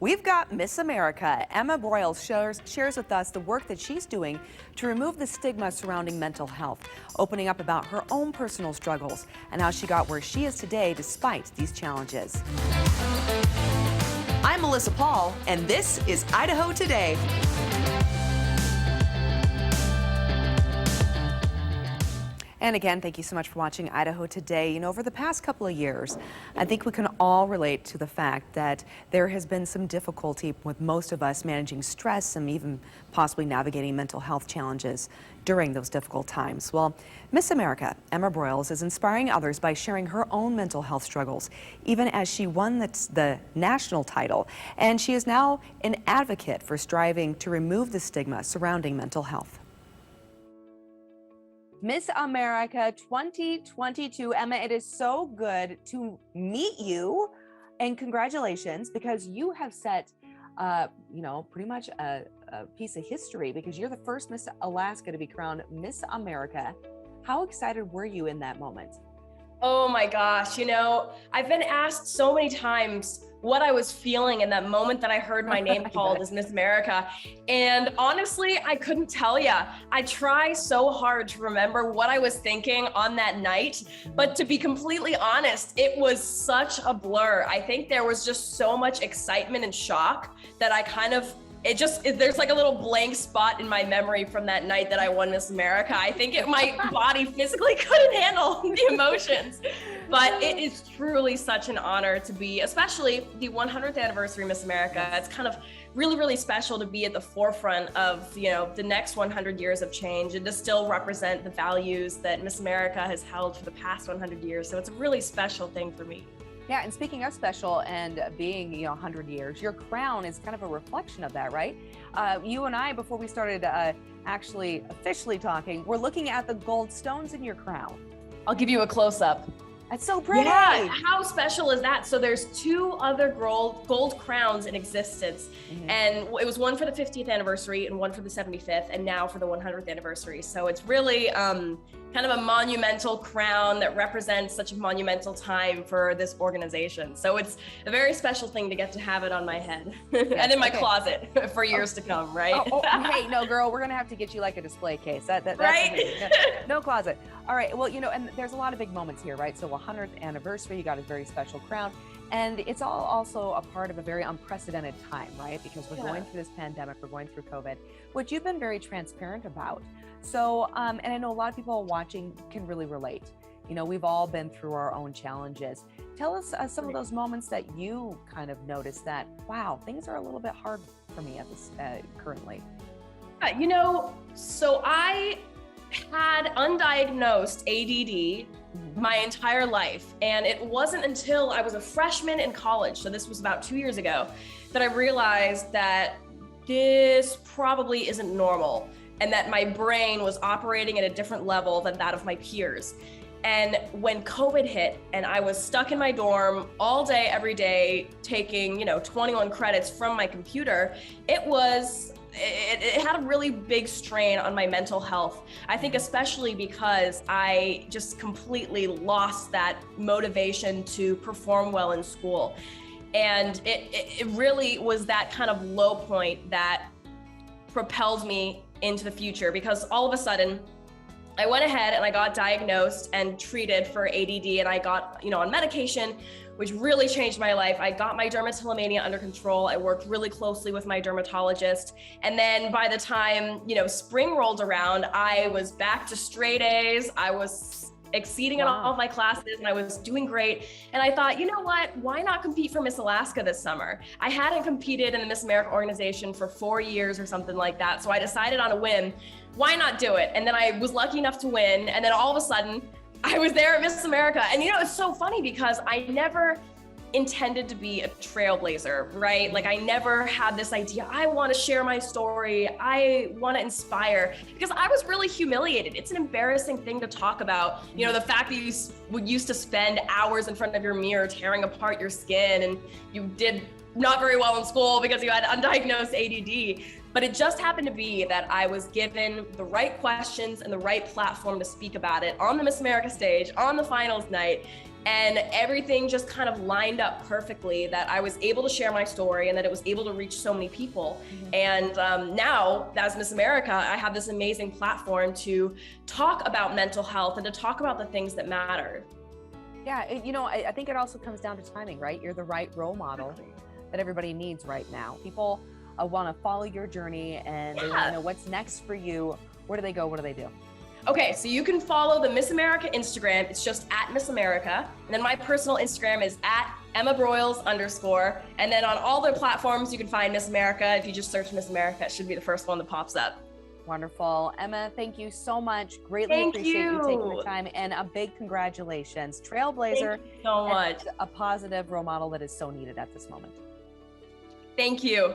We've got Miss America. Emma Broyles shares with us the work that she's doing to remove the stigma surrounding mental health, opening up about her own personal struggles and how she got where she is today despite these challenges. I'm Melissa Paul, and this is Idaho Today. And again, thank you so much for watching Idaho Today. You know, over the past couple of years, I think we can all relate to the fact that there has been some difficulty with most of us managing stress and even possibly navigating mental health challenges during those difficult times. Well, Miss America, Emma Broyles, is inspiring others by sharing her own mental health struggles, even as she won the national title. And she is now an advocate for striving to remove the stigma surrounding mental health. Miss America 2022. Emma, it is so good to meet you, and congratulations, because you have set, pretty much a piece of history, because you're the first Miss Alaska to be crowned Miss America. How excited were you in that moment? Oh my gosh, I've been asked so many times what I was feeling in that moment that I heard my name called as Miss America. And honestly, I couldn't tell you. I try so hard to remember what I was thinking on that night, but to be completely honest, it was such a blur. I think there was just so much excitement and shock that there's like a little blank spot in my memory from that night that I won Miss America. I think my body physically couldn't handle the emotions, but it is truly such an honor to be, especially the 100th anniversary Miss America. It's kind of really, really special to be at the forefront of, the next 100 years of change and to still represent the values that Miss America has held for the past 100 years. So it's a really special thing for me. Yeah, and speaking of special and being, 100 years, your crown is kind of a reflection of that, right? You and I, before we started actually officially talking, we're looking at the gold stones in your crown. I'll give you a close-up. That's so pretty. Yeah, how special is that? So there's two other gold crowns in existence. And it was one for the 50th anniversary and one for the 75th, and now for the 100th anniversary. So it's really kind of a monumental crown that represents such a monumental time for this organization. So it's a very special thing to get to have it on my head and in my closet for years to come, right? Hey, no, girl, we're gonna have to get you like a display case. That's right? No closet. All right, well, and there's a lot of big moments here, right? So 100th anniversary, you got a very special crown. And it's all also a part of a very unprecedented time, right? Because we're going through this pandemic, we're going through COVID, which you've been very transparent about. So, and I know a lot of people watching can really relate. We've all been through our own challenges. Tell us some of those moments that you kind of noticed that, wow, things are a little bit hard for me at this currently. So I had undiagnosed ADD my entire life. And it wasn't until I was a freshman in college, so this was about 2 years ago, that I realized that this probably isn't normal and that my brain was operating at a different level than that of my peers. And when COVID hit and I was stuck in my dorm all day, every day, taking, 21 credits from my computer, it had a really big strain on my mental health. I think especially because I just completely lost that motivation to perform well in school. And it really was that kind of low point that propelled me into the future, because all of a sudden I went ahead and I got diagnosed and treated for ADD, and I got, on medication, which really changed my life. I got my dermatillomania under control. I worked really closely with my dermatologist. And then by the time, spring rolled around, I was back to straight A's. I was exceeding in all of my classes and I was doing great. And I thought, what, why not compete for Miss Alaska this summer? I hadn't competed in the Miss America organization for 4 years or something like that. So I decided on a whim, why not do it? And then I was lucky enough to win. And then all of a sudden I was there at Miss America. And it's so funny because I never intended to be a trailblazer, right? Like I never had this idea, I want to share my story, I want to inspire, because I was really humiliated. It's an embarrassing thing to talk about, the fact that you used to spend hours in front of your mirror tearing apart your skin and you did not very well in school because you had undiagnosed ADD. But it just happened to be that I was given the right questions and the right platform to speak about it on the Miss America stage, on the finals night. And everything just kind of lined up perfectly, that I was able to share my story and that it was able to reach so many people. And now, as Miss America, I have this amazing platform to talk about mental health and to talk about the things that matter. Yeah, I think it also comes down to timing, right? You're the right role model that everybody needs right now. People want to follow your journey, and they want to know what's next for you. Where do they go? What do they do? Okay, so you can follow the Miss America Instagram. It's just at Miss America. And then my personal Instagram is at Emma Broyles _. And then on all the platforms, you can find Miss America. If you just search Miss America, it should be the first one that pops up. Wonderful. Emma, thank you so much. Greatly appreciate you taking the time, and a big congratulations. Trailblazer. Thank you so much. A positive role model that is so needed at this moment. Thank you.